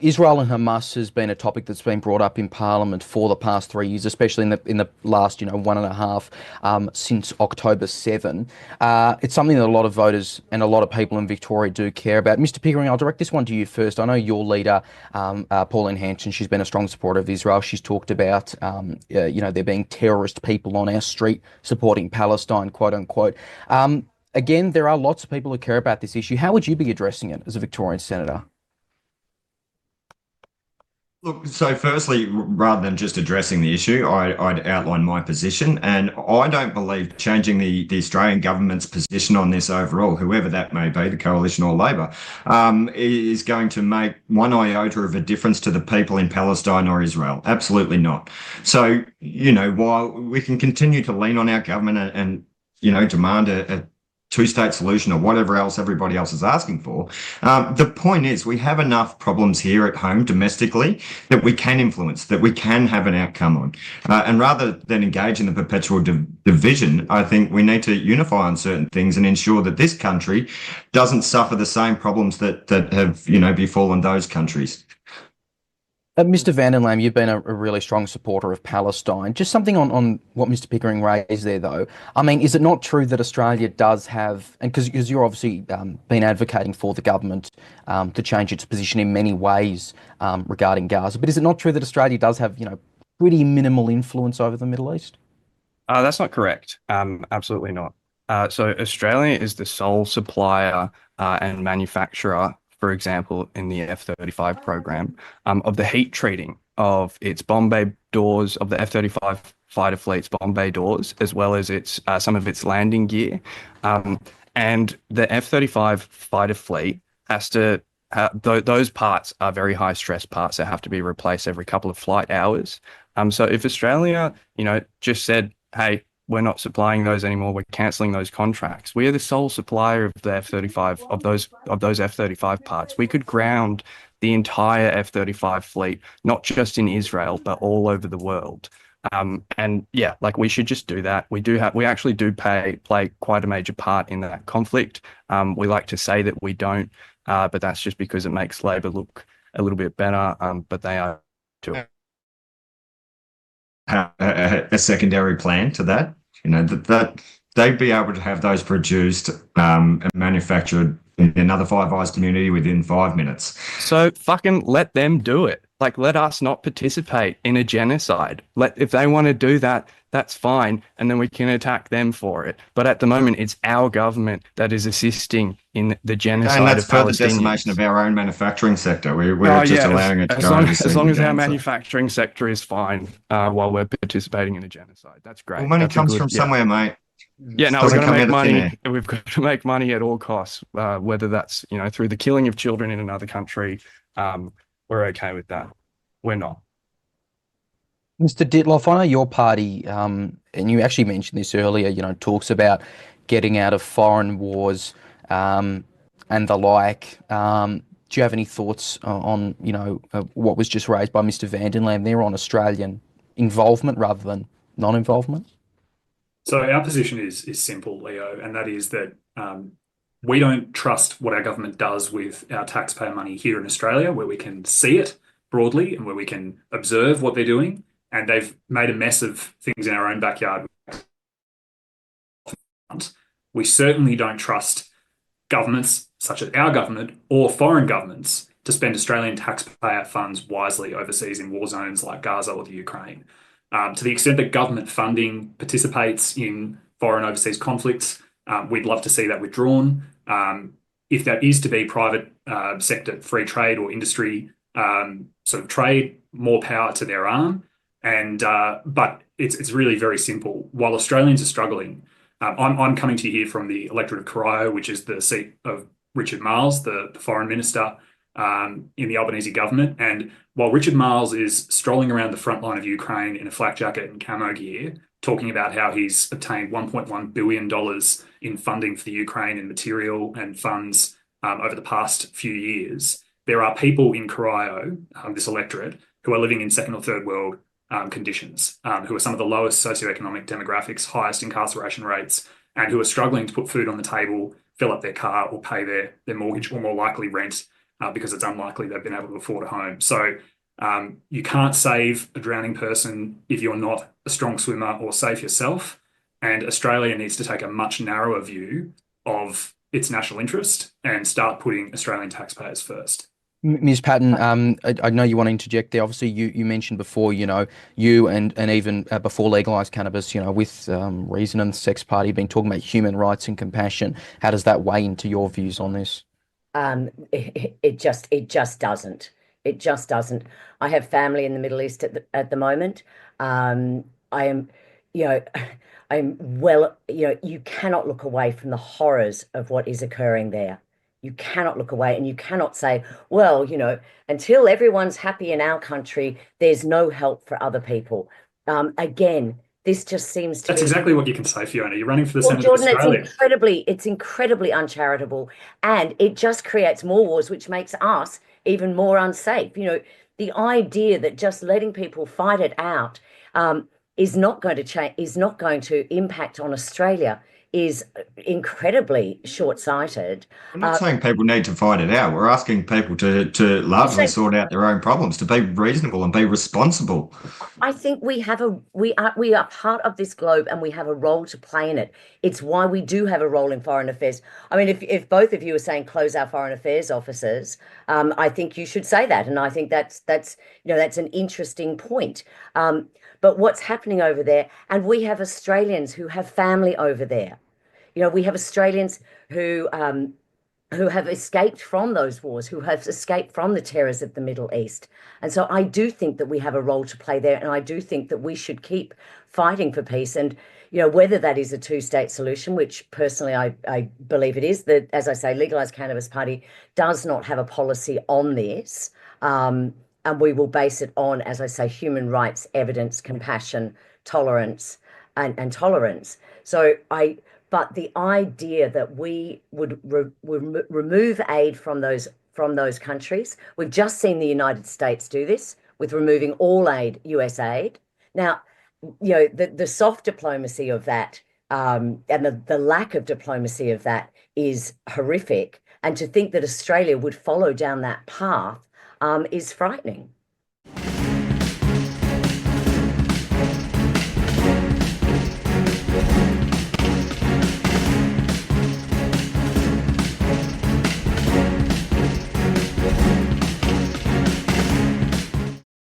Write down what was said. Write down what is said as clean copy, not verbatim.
Israel and Hamas has been a topic that's been brought up in Parliament for the past 3 years, especially in the last, 1.5 since October 7. It's something that a lot of voters and a lot of people in Victoria do care about. Mr. Pickering, I'll direct this one to you first. I know your leader, Pauline Hanson, she's been a strong supporter of Israel. She's talked about, there being terrorist people on our street supporting Palestine, quote unquote. Again, there are lots of people who care about this issue. How would you be addressing it as a Victorian senator? Look, so firstly, rather than just addressing the issue, I'd outline my position, and I don't believe changing the Australian government's position on this overall, whoever that may be, the coalition or Labor, is going to make one iota of a difference to the people in Palestine or Israel. Absolutely not. So, while we can continue to lean on our government and demand a two-state solution or whatever else everybody else is asking for. The point is we have enough problems here at home domestically that we can influence, that we can have an outcome on. And rather than engage in the perpetual division, I think we need to unify on certain things and ensure that this country doesn't suffer the same problems that have, befallen those countries. Mr. Van der Lam, you've been a really strong supporter of Palestine. Just something on what Mr. Pickering raised there, though. I mean, is it not true that Australia does have, and because you're obviously been advocating for the government to change its position in many ways regarding Gaza, but is it not true that Australia does have, pretty minimal influence over the Middle East? That's not correct. Absolutely not. So Australia is the sole supplier and manufacturer, for example, in the F-35 program, of the heat treating of its bomb bay doors, of the F-35 fighter fleet's bomb bay doors, as well as its some of its landing gear. And the F-35 fighter fleet has to, those parts are very high stress parts that have to be replaced every couple of flight hours. So if Australia, just said, hey, we're not supplying those anymore, we're cancelling those contracts, we are the sole supplier of the F-35, of those F-35 parts. We could ground the entire F-35 fleet, not just in Israel, but all over the world. And yeah, like we should just do that. We actually do play quite a major part in that conflict. We like to say that we don't, but that's just because it makes Labor look a little bit better, but they are too. A secondary plan to that, that they'd be able to have those produced and manufactured in another Five Eyes community within 5 minutes. So fucking let them do it. Like, let us not participate in a genocide. If they want to do that, that's fine, and then we can attack them for it. But at the moment, it's our government that is assisting in the genocide and that's of further Palestinians. decimation of our own manufacturing sector. We're just allowing it to go overseas. As long as our manufacturing sector is fine while we're participating in a genocide, that's great. Well, money That's comes from somewhere, mate. Yeah, no, we've Doesn't got to come make out of thin money. air. We've got to make money at all costs, whether that's through the killing of children in another country. We're okay with that. We're not. Mr. Dittloff, I know your party, and you actually mentioned this earlier, talks about getting out of foreign wars and the like. Do you have any thoughts on, what was just raised by Mr. Van der Lam there on Australian involvement rather than non-involvement? So our position is simple, Leo, and that is that we don't trust what our government does with our taxpayer money here in Australia, where we can see it broadly and where we can observe what they're doing. And they've made a mess of things in our own backyard. We certainly don't trust governments such as our government or foreign governments to spend Australian taxpayer funds wisely overseas in war zones like Gaza or the Ukraine. To the extent that government funding participates in foreign overseas conflicts, we'd love to see that withdrawn. If that is to be private sector free trade or industry sort of trade, more power to their arm. But it's really very simple. While Australians are struggling, I'm coming to you here from the electorate of Corio, which is the seat of Richard Marles, the foreign minister in the Albanese government. And while Richard Marles is strolling around the front line of Ukraine in a flak jacket and camo gear, talking about how he's obtained $1.1 billion in funding for the Ukraine in material and funds over the past few years, there are people in Corio, this electorate, who are living in second or third world conditions, who are some of the lowest socioeconomic demographics, highest incarceration rates, and who are struggling to put food on the table, fill up their car, or pay their mortgage, or more likely rent. because it's unlikely they've been able to afford a home. So you can't save a drowning person if you're not a strong swimmer or safe yourself. And Australia needs to take a much narrower view of its national interest and start putting Australian taxpayers first. Ms. Patten, I know you want to interject there. Obviously, you mentioned before, you and even before legalised cannabis, with Reason and the Sex Party, been talking about human rights and compassion. How does that weigh into your views on this? It just doesn't. It just doesn't. I have family in the Middle East at the moment. I am, you know, I'm well, you cannot look away from the horrors of what is occurring there. You cannot look away, and you cannot say, well, until everyone's happy in our country, there's no help for other people. Again, this just seems to That's me exactly what you can say, Fiona. You're running for the well, Senate Jordan, of Australia. it's incredibly uncharitable, and it just creates more wars, which makes us even more unsafe. The idea that just letting people fight it out is not going to change, is not going to impact on Australia is incredibly short-sighted. We're not saying people need to fight it out. We're asking people to largely sort out their own problems, to be reasonable and be responsible. I think we are part of this globe, and we have a role to play in it. It's why we do have a role in foreign affairs. I mean, if both of you are saying close our foreign affairs offices, I think you should say that, and I think that's an interesting point. But what's happening over there, and we have Australians who have family over there. We have Australians who have escaped from those wars, who have escaped from the terrors of the Middle East. And so I do think that we have a role to play there, and I do think that we should keep fighting for peace. And whether that is a two-state solution, which personally I believe it is, that, as I say, Legalised Cannabis Party does not have a policy on this. And we will base it on, as I say, human rights, evidence, compassion, tolerance, and tolerance. But the idea that we would remove aid from those countries, we've just seen the United States do this with removing all aid, US aid. Now, the soft diplomacy of that and the lack of diplomacy of that is horrific. And to think that Australia would follow down that path is frightening.